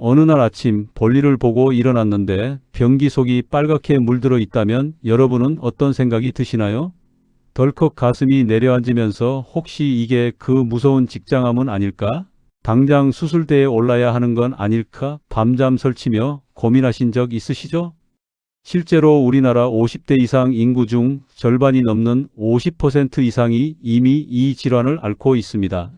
어느 날 아침 볼일을 보고 일어났는데 변기 속이 빨갛게 물들어 있다면 여러분은 어떤 생각이 드시나요? 덜컥 가슴이 내려앉으면서 혹시 이게 그 무서운 직장암은 아닐까? 당장 수술대에 올라야 하는 건 아닐까? 밤잠 설치며 고민하신 적 있으시죠? 실제로 우리나라 50대 이상 인구 중 절반이 넘는 50% 이상이 이미 이 질환을 앓고 있습니다.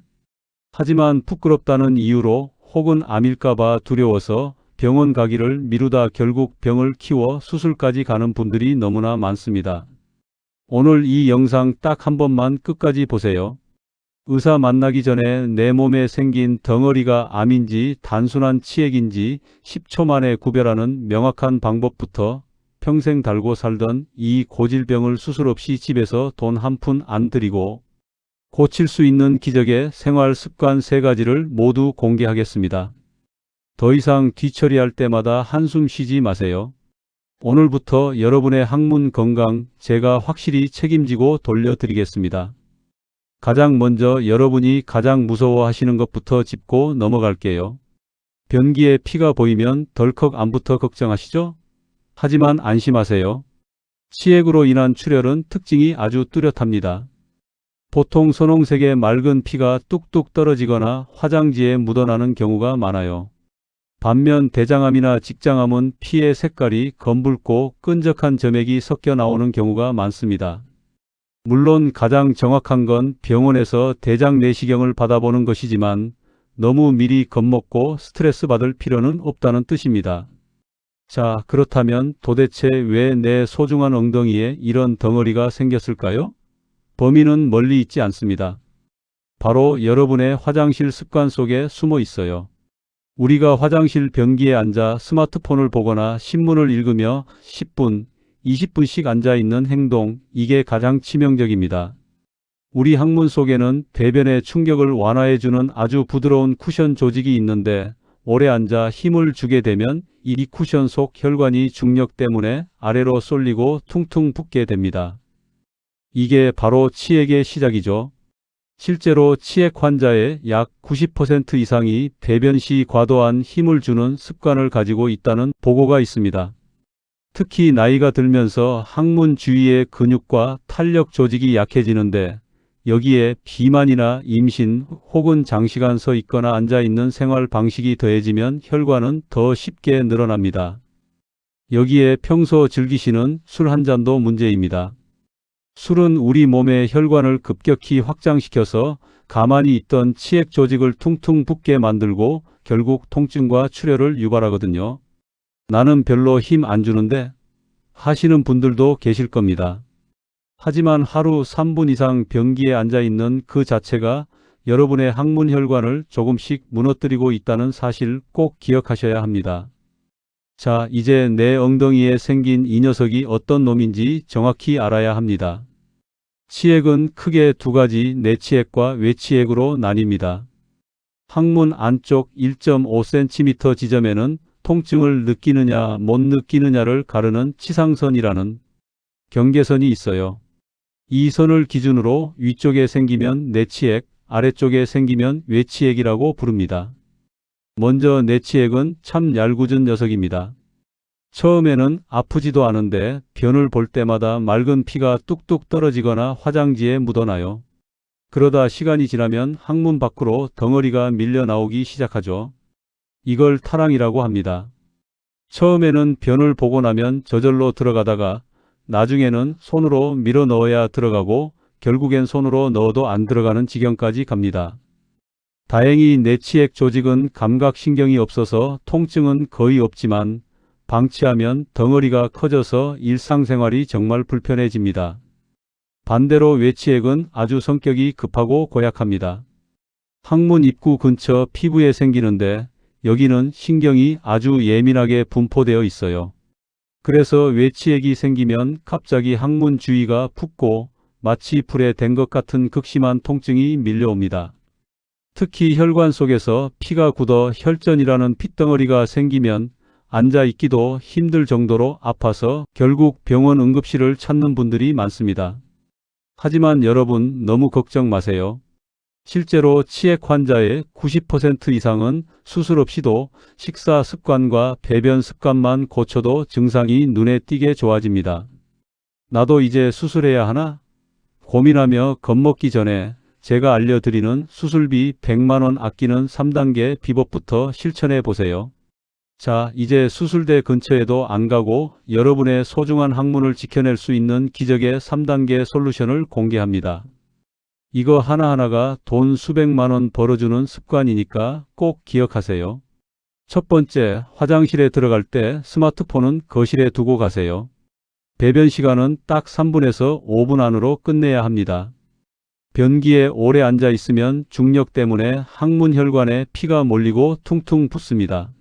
하지만 부끄럽다는 이유로 혹은 암일까봐 두려워서 병원 가기를 미루다 결국 병을 키워 수술까지 가는 분들이 너무나 많습니다. 오늘 이 영상 딱 한 번만 끝까지 보세요. 의사 만나기 전에 내 몸에 생긴 덩어리가 암인지 단순한 치액인지 10초 만에 구별하는 명확한 방법부터 평생 달고 살던 이 고질병을 수술 없이 집에서 돈 한 푼 안 들이고 고칠 수 있는 기적의 생활 습관 3가지를 모두 공개하겠습니다. 더 이상 뒤처리할 때마다 한숨 쉬지 마세요. 오늘부터 여러분의 항문 건강 제가 확실히 책임지고 돌려드리겠습니다. 가장 먼저 여러분이 가장 무서워하시는 것부터 짚고 넘어갈게요. 변기에 피가 보이면 덜컥 암부터 걱정하시죠? 하지만 안심하세요. 치액으로 인한 출혈은 특징이 아주 뚜렷합니다. 보통 선홍색의 맑은 피가 뚝뚝 떨어지거나 화장지에 묻어나는 경우가 많아요. 반면 대장암이나 직장암은 피의 색깔이 검붉고 끈적한 점액이 섞여 나오는 경우가 많습니다. 물론 가장 정확한 건 병원에서 대장 내시경을 받아보는 것이지만 너무 미리 겁먹고 스트레스 받을 필요는 없다는 뜻입니다. 자, 그렇다면 도대체 왜 내 소중한 엉덩이에 이런 덩어리가 생겼을까요? 범인은 멀리 있지 않습니다. 바로 여러분의 화장실 습관 속에 숨어 있어요. 우리가 화장실 변기에 앉아 스마트폰을 보거나 신문을 읽으며 10분, 20분씩 앉아있는 행동, 이게 가장 치명적입니다. 우리 항문 속에는 배변의 충격을 완화해주는 아주 부드러운 쿠션 조직이 있는데 오래 앉아 힘을 주게 되면 이 쿠션 속 혈관이 중력 때문에 아래로 쏠리고 퉁퉁 붓게 됩니다. 이게 바로 치액의 시작이죠. 실제로 치액 환자의 약 90% 이상이 배변 시 과도한 힘을 주는 습관을 가지고 있다는 보고가 있습니다. 특히 나이가 들면서 항문 주위의 근육과 탄력 조직이 약해지는데 여기에 비만이나 임신 혹은 장시간 서 있거나 앉아 있는 생활 방식이 더해지면 혈관은 더 쉽게 늘어납니다. 여기에 평소 즐기시는 술 한 잔도 문제입니다. 술은 우리 몸의 혈관을 급격히 확장시켜서 가만히 있던 치액 조직을 퉁퉁 붓게 만들고 결국 통증과 출혈을 유발하거든요. 나는 별로 힘 안 주는데 하시는 분들도 계실 겁니다. 하지만 하루 3분 이상 변기에 앉아 있는 그 자체가 여러분의 항문 혈관을 조금씩 무너뜨리고 있다는 사실 꼭 기억하셔야 합니다. 자, 이제 내 엉덩이에 생긴 이 녀석이 어떤 놈인지 정확히 알아야 합니다. 치액은 크게 2가지 내치액과 외치액으로 나뉩니다. 항문 안쪽 1.5cm 지점에는 통증을 느끼느냐 못 느끼느냐를 가르는 치상선이라는 경계선이 있어요. 이 선을 기준으로 위쪽에 생기면 내치액, 아래쪽에 생기면 외치액이라고 부릅니다. 먼저 내치액은 참 얄궂은 녀석입니다. 처음에는 아프지도 않은데 변을 볼 때마다 맑은 피가 뚝뚝 떨어지거나 화장지에 묻어나요. 그러다 시간이 지나면 항문 밖으로 덩어리가 밀려 나오기 시작하죠. 이걸 타랑이라고 합니다. 처음에는 변을 보고 나면 저절로 들어가다가 나중에는 손으로 밀어 넣어야 들어가고 결국엔 손으로 넣어도 안 들어가는 지경까지 갑니다. 다행히 내치액 조직은 감각신경이 없어서 통증은 거의 없지만 방치하면 덩어리가 커져서 일상생활이 정말 불편해집니다. 반대로 외치액은 아주 성격이 급하고 고약합니다. 항문 입구 근처 피부에 생기는데 여기는 신경이 아주 예민하게 분포되어 있어요. 그래서 외치액이 생기면 갑자기 항문 주위가 붓고 마치 불에 댄 것 같은 극심한 통증이 밀려옵니다. 특히 혈관 속에서 피가 굳어 혈전이라는 핏덩어리가 생기면 앉아있기도 힘들 정도로 아파서 결국 병원 응급실을 찾는 분들이 많습니다. 하지만 여러분 너무 걱정 마세요. 실제로 치액 환자의 90% 이상은 수술 없이도 식사 습관과 배변 습관만 고쳐도 증상이 눈에 띄게 좋아집니다. 나도 이제 수술해야 하나? 고민하며 겁먹기 전에 제가 알려드리는 수술비 100만 원 아끼는 3단계 비법부터 실천해 보세요. 자, 이제 수술대 근처에도 안 가고 여러분의 소중한 항문을 지켜낼 수 있는 기적의 3단계 솔루션을 공개합니다. 이거 하나하나가 돈 수백만 원 벌어주는 습관이니까 꼭 기억하세요. 첫 번째, 화장실에 들어갈 때 스마트폰은 거실에 두고 가세요. 배변 시간은 딱 3분에서 5분 안으로 끝내야 합니다. 변기에 오래 앉아 있으면 중력 때문에 항문 혈관에 피가 몰리고 퉁퉁 붓습니다.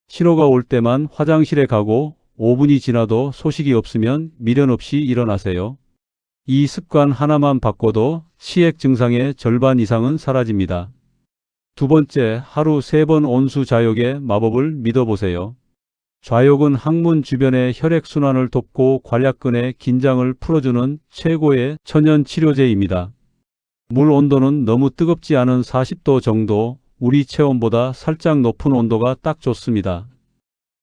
신호가 올 때만 화장실에 가고 5분이 지나도 소식이 없으면 미련 없이 일어나세요. 이 습관 하나만 바꿔도 치액 증상의 절반 이상은 사라집니다. 두 번째, 하루 3번 온수 좌욕의 마법을 믿어보세요. 좌욕은 항문 주변의 혈액순환을 돕고 관략근의 긴장을 풀어주는 최고의 천연 치료제입니다. 물 온도는 너무 뜨겁지 않은 40도 정도, 우리 체온보다 살짝 높은 온도가 딱 좋습니다.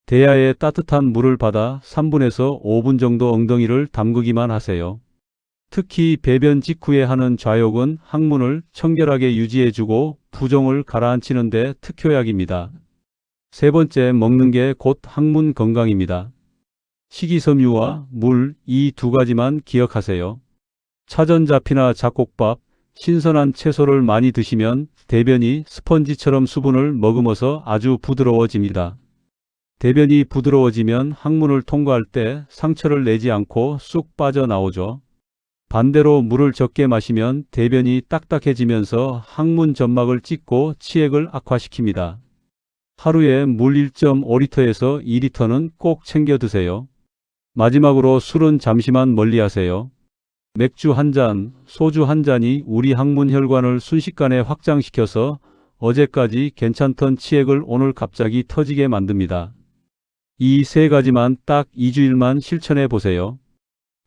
대야에 따뜻한 물을 받아 3분에서 5분 정도 엉덩이를 담그기만 하세요. 특히 배변 직후에 하는 좌욕은 항문을 청결하게 유지해주고 부종을 가라앉히는 데 특효약입니다. 세 번째, 먹는 게 곧 항문 건강입니다. 식이섬유와 물, 이 두 가지만 기억하세요. 차전자피나 잡곡밥, 신선한 채소를 많이 드시면 대변이 스펀지처럼 수분을 머금어서 아주 부드러워집니다. 대변이 부드러워지면 항문을 통과할 때 상처를 내지 않고 쑥 빠져나오죠. 반대로 물을 적게 마시면 대변이 딱딱해지면서 항문 점막을 찢고 치액을 악화시킵니다. 하루에 물 1.5리터에서 2리터는 꼭 챙겨 드세요. 마지막으로 술은 잠시만 멀리하세요. 맥주 한 잔, 소주 한 잔이 우리 항문 혈관을 순식간에 확장시켜서 어제까지 괜찮던 치액을 오늘 갑자기 터지게 만듭니다. 이 세 가지만 딱 2주일만 실천해 보세요.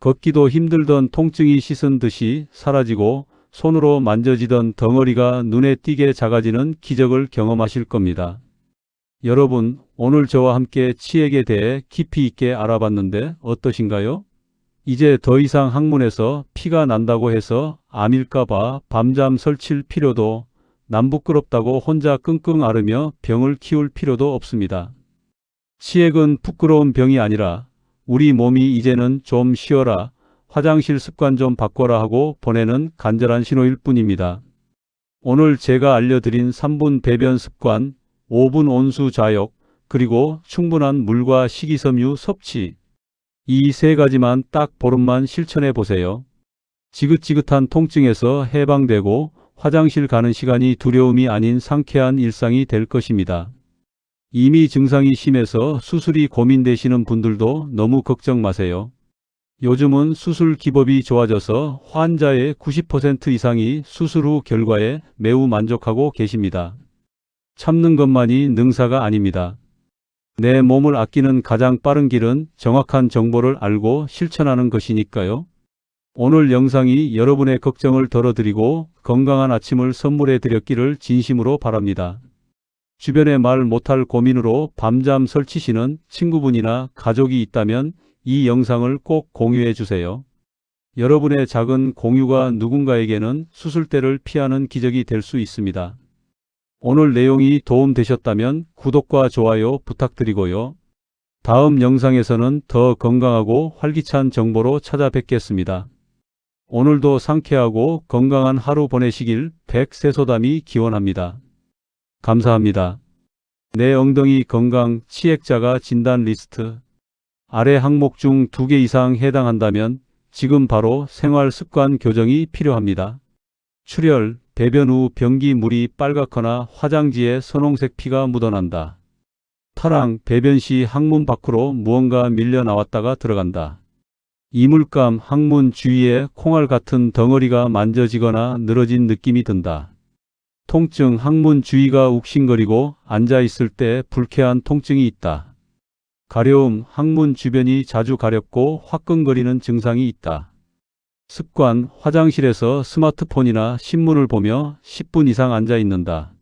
걷기도 힘들던 통증이 씻은 듯이 사라지고 손으로 만져지던 덩어리가 눈에 띄게 작아지는 기적을 경험하실 겁니다. 여러분, 오늘 저와 함께 치액에 대해 깊이 있게 알아봤는데 어떠신가요? 이제 더 이상 항문에서 피가 난다고 해서 암일까봐 밤잠 설칠 필요도, 남 부끄럽다고 혼자 끙끙 앓으며 병을 키울 필요도 없습니다. 치액은 부끄러운 병이 아니라 우리 몸이 이제는 좀 쉬어라, 화장실 습관 좀 바꿔라 하고 보내는 간절한 신호일 뿐입니다. 오늘 제가 알려드린 3분 배변 습관, 5분 온수 좌욕, 그리고 충분한 물과 식이섬유 섭취, 이 세 가지만 딱 보름만 실천해 보세요. 지긋지긋한 통증에서 해방되고 화장실 가는 시간이 두려움이 아닌 상쾌한 일상이 될 것입니다. 이미 증상이 심해서 수술이 고민되시는 분들도 너무 걱정 마세요. 요즘은 수술 기법이 좋아져서 환자의 90% 이상이 수술 후 결과에 매우 만족하고 계십니다. 참는 것만이 능사가 아닙니다. 내 몸을 아끼는 가장 빠른 길은 정확한 정보를 알고 실천하는 것이니까요. 오늘 영상이 여러분의 걱정을 덜어드리고 건강한 아침을 선물해 드렸기를 진심으로 바랍니다. 주변에 말 못할 고민으로 밤잠 설치시는 친구분이나 가족이 있다면 이 영상을 꼭 공유해 주세요. 여러분의 작은 공유가 누군가에게는 수술대를 피하는 기적이 될 수 있습니다. 오늘 내용이 도움되셨다면 구독과 좋아요 부탁드리고요. 다음 영상에서는 더 건강하고 활기찬 정보로 찾아뵙겠습니다. 오늘도 상쾌하고 건강한 하루 보내시길 백세소담이 기원합니다. 감사합니다. 내 엉덩이 건강 치액자가 진단 리스트. 아래 항목 중 2개 이상 해당한다면 지금 바로 생활 습관 교정이 필요합니다. 출혈, 배변 후 변기 물이 빨갛거나 화장지에 선홍색 피가 묻어난다. 타랑, 배변 시 항문 밖으로 무언가 밀려 나왔다가 들어간다. 이물감, 항문 주위에 콩알 같은 덩어리가 만져지거나 늘어진 느낌이 든다. 통증, 항문 주위가 욱신거리고 앉아있을 때 불쾌한 통증이 있다. 가려움, 항문 주변이 자주 가렵고 화끈거리는 증상이 있다. 습관, 화장실에서 스마트폰이나 신문을 보며 10분 이상 앉아 있는다.